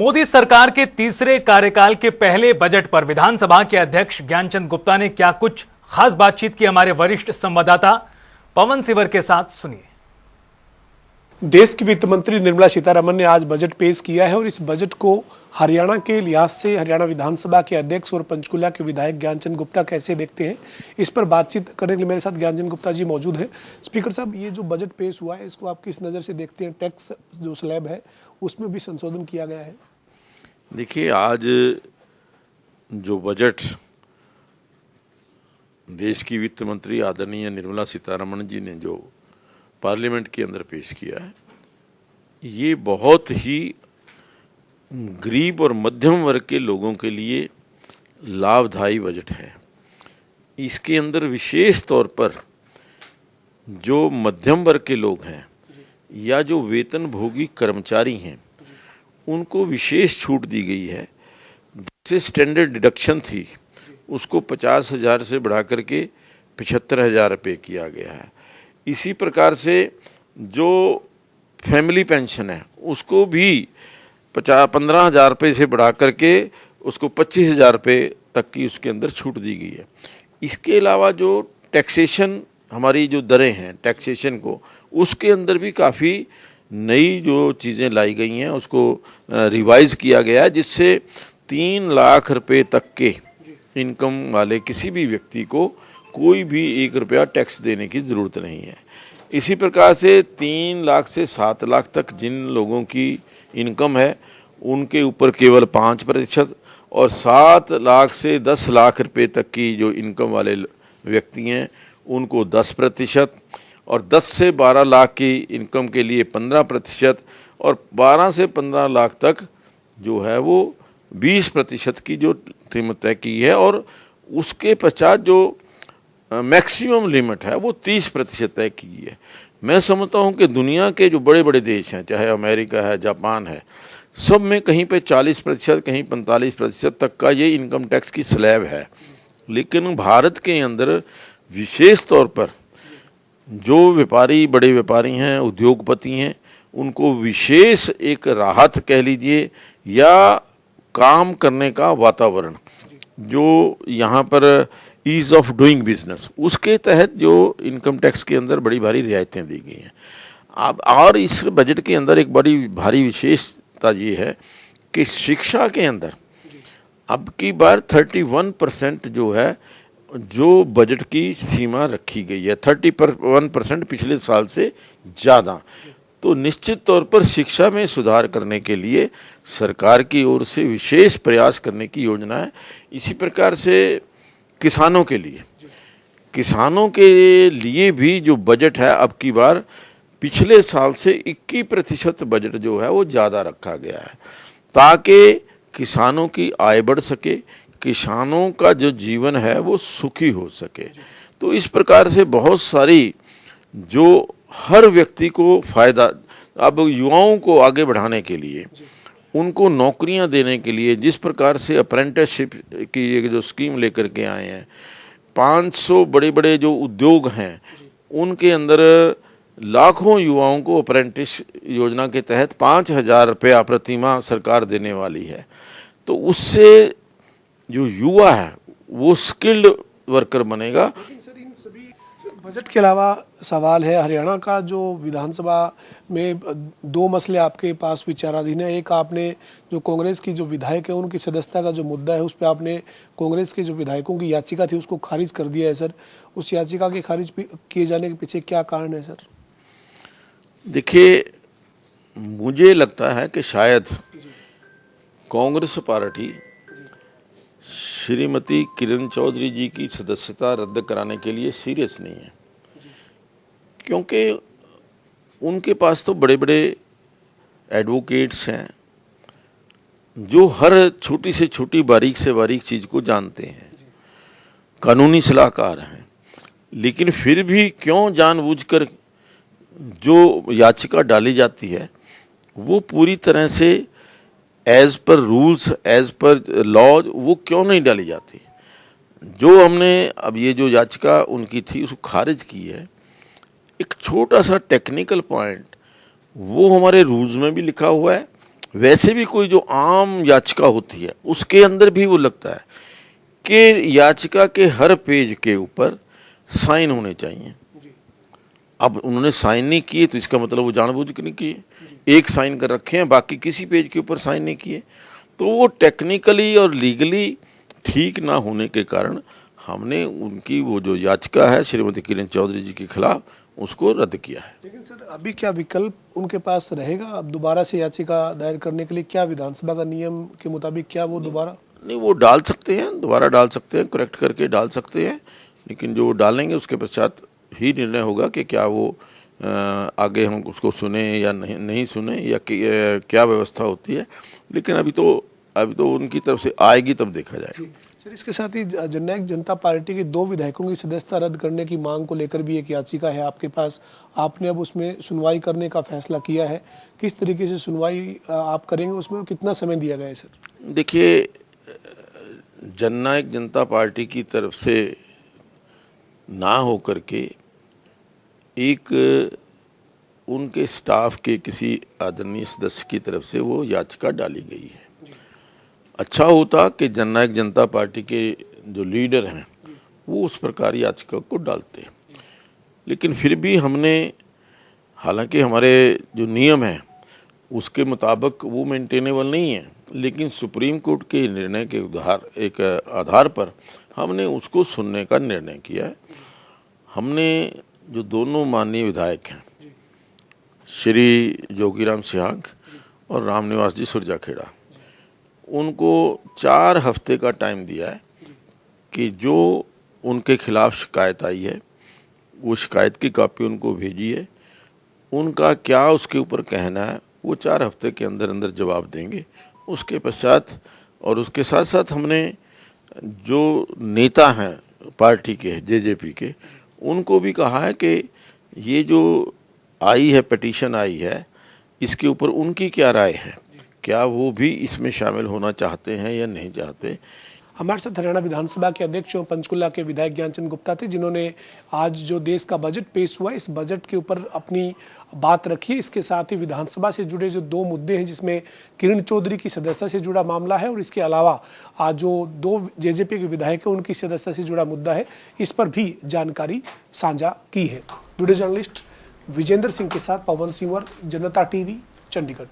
मोदी सरकार के तीसरे कार्यकाल के पहले बजट पर विधानसभा के अध्यक्ष ज्ञानचंद गुप्ता ने क्या कुछ खास बातचीत की, हमारे वरिष्ठ संवाददाता पवन सिवर के साथ सुनिए। देश की वित्त मंत्री निर्मला सीतारमण ने आज बजट पेश किया है और इस बजट को हरियाणा के लिहाज से हरियाणा विधानसभा के अध्यक्ष और पंचकुला के विधायक ज्ञानचंद गुप्ता कैसे देखते हैं, इस पर बातचीत करने के लिए मेरे साथ ज्ञानचंद गुप्ता जी मौजूद हैं। स्पीकर साहब, ये जो बजट पेश हुआ है इसको आप किस नज़र से देखते हैं? टैक्स जो स्लैब है उसमें भी संशोधन किया गया है। देखिए, आज जो बजट देश की वित्त मंत्री आदरणीय निर्मला सीतारमण जी ने जो पार्लियामेंट के अंदर पेश किया है, ये बहुत ही गरीब और मध्यम वर्ग के लोगों के लिए लाभदायी बजट है। इसके अंदर विशेष तौर पर जो मध्यम वर्ग के लोग हैं या जो वेतनभोगी कर्मचारी हैं, उनको विशेष छूट दी गई है। जैसे स्टैंडर्ड डिडक्शन थी उसको 50,000 से बढ़ा करके 75,000 रुपये किया गया है। इसी प्रकार से जो फैमिली पेंशन है उसको भी 15,000 रुपये से बढ़ा करके उसको 25,000 रुपये तक की उसके अंदर छूट दी गई है। इसके अलावा जो टैक्सेशन हमारी जो दरें हैं टैक्सेशन को, उसके अंदर भी काफ़ी नई जो चीज़ें लाई गई हैं उसको रिवाइज़ किया गया है, जिससे 3 लाख रुपए तक के इनकम वाले किसी भी व्यक्ति को कोई भी 1 रुपया टैक्स देने की ज़रूरत नहीं है। इसी प्रकार से 3 लाख से 7 लाख तक जिन लोगों की इनकम है उनके ऊपर केवल 5% और 7 लाख से 10 लाख रुपए तक की जो इनकम वाले व्यक्ति हैं उनको 10% और 10 से 12 लाख की इनकम के लिए 15% और 12 से 15 लाख तक जो है वो 20% की जो कीमत तय की है और उसके पश्चात जो मैक्सिमम लिमिट है वो 30% तय की है। मैं समझता हूँ कि दुनिया के जो बड़े बड़े देश हैं, चाहे अमेरिका है, जापान है, सब में कहीं पे 40%, कहीं 45% तक का ये इनकम टैक्स की स्लैब है। लेकिन भारत के अंदर विशेष तौर पर जो व्यापारी, बड़े व्यापारी हैं, उद्योगपति हैं, उनको विशेष एक राहत कह लीजिए या काम करने का वातावरण जो यहाँ पर ईज़ ऑफ डूइंग बिजनेस, उसके तहत जो इनकम टैक्स के अंदर बड़ी भारी रियायतें दी गई हैं। अब और इस बजट के अंदर एक बड़ी भारी विशेषता ये है कि शिक्षा के अंदर अब की बार 31% जो है जो बजट की सीमा रखी गई है, 31% पिछले साल से ज़्यादा। तो निश्चित तौर पर शिक्षा में सुधार करने के लिए सरकार की ओर से विशेष प्रयास करने की योजना है। इसी प्रकार से किसानों के लिए भी जो बजट है अब की बार पिछले साल से 21% बजट जो है वो ज़्यादा रखा गया है ताकि किसानों की आय बढ़ सके, किसानों का जो जीवन है वो सुखी हो सके। तो इस प्रकार से बहुत सारी जो हर व्यक्ति को फ़ायदा, अब युवाओं को आगे बढ़ाने के लिए, उनको नौकरियां देने के लिए जिस प्रकार से अप्रेंटिसशिप की एक जो स्कीम लेकर के आए हैं, 500 बड़े बड़े जो उद्योग हैं उनके अंदर लाखों युवाओं को अप्रेंटिस योजना के तहत 5,000 रुपया प्रतिमाह सरकार देने वाली है। तो उससे जो युवा है वो स्किल्ड वर्कर बनेगा। बजट के अलावा सवाल है हरियाणा का, जो विधानसभा में 2 मसले आपके पास विचाराधीन है। एक, आपने जो कांग्रेस की जो विधायक है उनकी सदस्यता का जो मुद्दा है उस पर आपने कांग्रेस के जो विधायकों की याचिका थी उसको खारिज कर दिया है सर। उस याचिका के खारिज किए जाने के पीछे क्या कारण है सर? देखिए, मुझे लगता है कि शायद कांग्रेस पार्टी श्रीमती किरण चौधरी जी की सदस्यता रद्द कराने के लिए सीरियस नहीं है, क्योंकि उनके पास तो बड़े बड़े एडवोकेट्स हैं जो हर छोटी से छोटी, बारीक से बारीक चीज़ को जानते हैं, कानूनी सलाहकार हैं। लेकिन फिर भी क्यों जानबूझकर जो याचिका डाली जाती है वो पूरी तरह से as per rules, as per law वो क्यों नहीं डाली जाती? जो हमने अब ये जो याचिका उनकी थी उसको खारिज की है, एक छोटा सा टेक्निकल पॉइंट वो हमारे रूल्स में भी लिखा हुआ है वैसे भी कोई जो आम याचिका होती है उसके अंदर भी वो लगता है कि याचिका के हर पेज के ऊपर साइन होने चाहिए। अब उन्होंने साइन नहीं किए तो इसका मतलब वो जानबूझ के नहीं किए, एक साइन कर रखे हैं, बाकी किसी पेज के ऊपर साइन नहीं किए। तो वो टेक्निकली और लीगली ठीक ना होने के कारण हमने उनकी वो जो याचिका है श्रीमती किरण चौधरी जी के खिलाफ उसको रद्द किया है। लेकिन सर अभी क्या विकल्प उनके पास रहेगा? अब दोबारा से याचिका दायर करने के लिए क्या विधानसभा का नियम के मुताबिक क्या वो दोबारा नहीं, वो डाल सकते हैं, दोबारा डाल सकते हैं, करेक्ट करके डाल सकते हैं, लेकिन जो डालेंगे उसके पश्चात ही निर्णय होगा कि क्या वो आगे हम उसको सुने या नहीं सुने या क्या व्यवस्था होती है। लेकिन अभी तो उनकी तरफ से आएगी तब देखा जाएगा। सर इसके साथ ही जननायक जनता पार्टी के 2 विधायकों की सदस्यता रद्द करने की मांग को लेकर भी एक याचिका है आपके पास। आपने अब उसमें सुनवाई करने का फैसला किया है, किस तरीके से सुनवाई आप करेंगे, उसमें कितना समय दिया गया है सर? देखिए, जननायक जनता पार्टी की तरफ से ना हो करके एक उनके स्टाफ के किसी आदरणीय सदस्य की तरफ से वो याचिका डाली गई है। अच्छा होता कि जननायक जनता पार्टी के जो लीडर हैं वो उस प्रकार याचिका को डालते, लेकिन फिर भी हमने, हालांकि हमारे जो नियम हैं उसके मुताबिक वो मेंटेनेबल नहीं है, लेकिन सुप्रीम कोर्ट के निर्णय के आधार पर हमने उसको सुनने का निर्णय किया है। हमने जो दोनों माननीय विधायक हैं श्री जोगीराम सिहाग और रामनिवास जी सुरजाखेड़ा, उनको 4 हफ्ते का टाइम दिया है कि जो उनके खिलाफ शिकायत आई है वो शिकायत की कॉपी उनको भेजी है, उनका क्या उसके ऊपर कहना है वो 4 हफ्ते के अंदर अंदर जवाब देंगे। उसके पश्चात और उसके साथ साथ हमने जो नेता हैं पार्टी के जेजेपी के, उनको भी कहा है कि ये जो आई है पिटीशन आई है इसके ऊपर उनकी क्या राय है, क्या वो भी इसमें शामिल होना चाहते हैं या नहीं चाहते। हमारे साथ हरियाणा विधानसभा के अध्यक्ष और पंचकुला के विधायक ज्ञानचंद गुप्ता थे, जिन्होंने आज जो देश का बजट पेश हुआ इस बजट के ऊपर अपनी बात रखी। इसके साथ ही विधानसभा से जुड़े जो 2 मुद्दे हैं, जिसमें किरण चौधरी की सदस्यता से जुड़ा मामला है और इसके अलावा आज जो 2 जेजेपी के विधायक हैं उनकी सदस्यता से जुड़ा मुद्दा है, इस पर भी जानकारी साझा की है। वीडियो जर्नलिस्ट विजेंद्र सिंह के साथ पवन सिंह, जनता टीवी, चंडीगढ़।